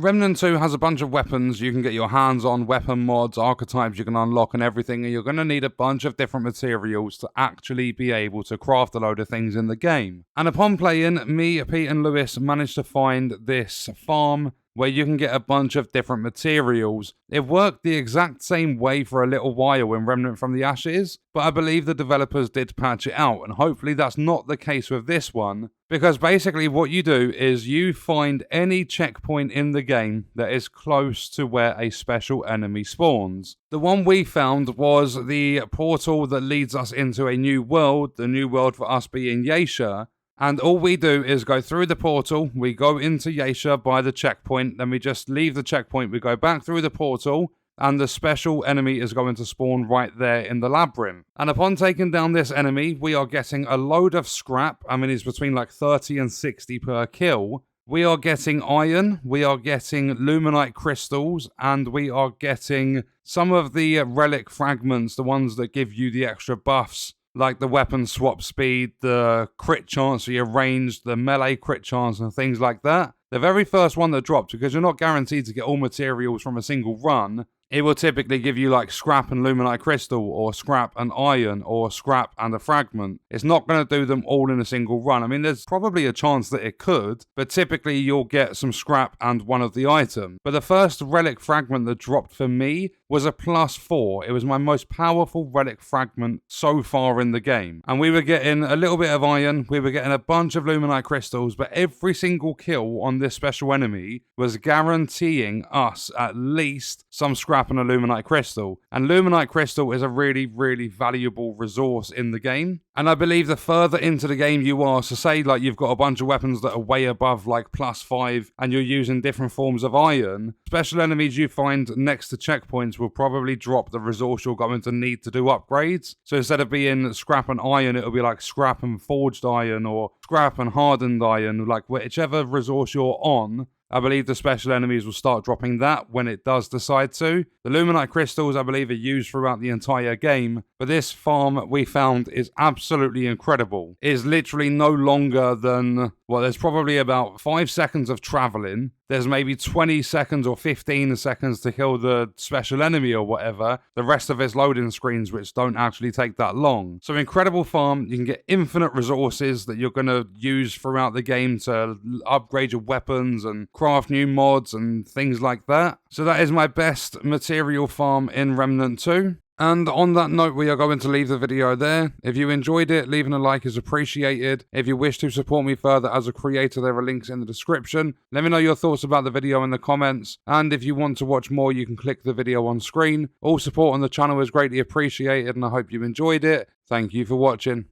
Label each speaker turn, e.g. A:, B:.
A: Remnant 2 has a bunch of weapons you can get your hands on, weapon mods, archetypes you can unlock and everything, and you're going to need a bunch of different materials to actually be able to craft a load of things in the game. And upon playing, me, Pete and Lewis managed to find this farm where you can get a bunch of different materials. It worked the exact same way for a little while in Remnant from the Ashes, but I believe the developers did patch it out, and hopefully that's not the case with this one, because basically what you do is you find any checkpoint in the game that is close to where a special enemy spawns. The one we found was the portal that leads us into a new world, the new world for us being Yeisha. And all we do is go through the portal, we go into Yeisha by the checkpoint, then we just leave the checkpoint, we go back through the portal, and the special enemy is going to spawn right there in the labyrinth. And upon taking down this enemy, we are getting a load of scrap. I mean, it's between like 30 and 60 per kill. We are getting iron, we are getting luminite crystals, and we are getting some of the relic fragments, the ones that give you the extra buffs, like the weapon swap speed, the crit chance for your ranged, the melee crit chance and things like that. The very first one that dropped, because you're not guaranteed to get all materials from a single run, it will typically give you like scrap and luminite crystal, or scrap and iron, or scrap and a fragment. It's not going to do them all in a single run. I mean, there's probably a chance that it could, but typically you'll get some scrap and one of the items. But the first relic fragment that dropped for me was a +4. It was my most powerful relic fragment so far in the game. And we were getting a little bit of iron, we were getting a bunch of luminite crystals, but every single kill on this special enemy was guaranteeing us at least some scrap and a luminite crystal. And luminite crystal is a really, really valuable resource in the game. And I believe the further into the game you are, so say like you've got a bunch of weapons that are way above like +5 and you're using different forms of iron, special enemies you find next to checkpoints will probably drop the resource you're going to need to do upgrades. So instead of being scrap and iron, it'll be like scrap and forged iron, or scrap and hardened iron, like whichever resource you're on. I believe the special enemies will start dropping that when it does decide to. The luminite crystals, I believe, are used throughout the entire game, but this farm we found is absolutely incredible. It is literally no longer than, well, there's probably about 5 seconds of traveling. There's maybe 20 seconds or 15 seconds to kill the special enemy or whatever. The rest of it's loading screens, which don't actually take that long. So incredible farm. You can get infinite resources that you're going to use throughout the game to upgrade your weapons and craft new mods and things like that. So that is my best material farm in Remnant 2. And on that note, we are going to leave the video there. If you enjoyed it, leaving a like is appreciated. If you wish to support me further as a creator, there are links in the description. Let me know your thoughts about the video in the comments. And if you want to watch more, you can click the video on screen. All support on the channel is greatly appreciated, and I hope you enjoyed it. Thank you for watching.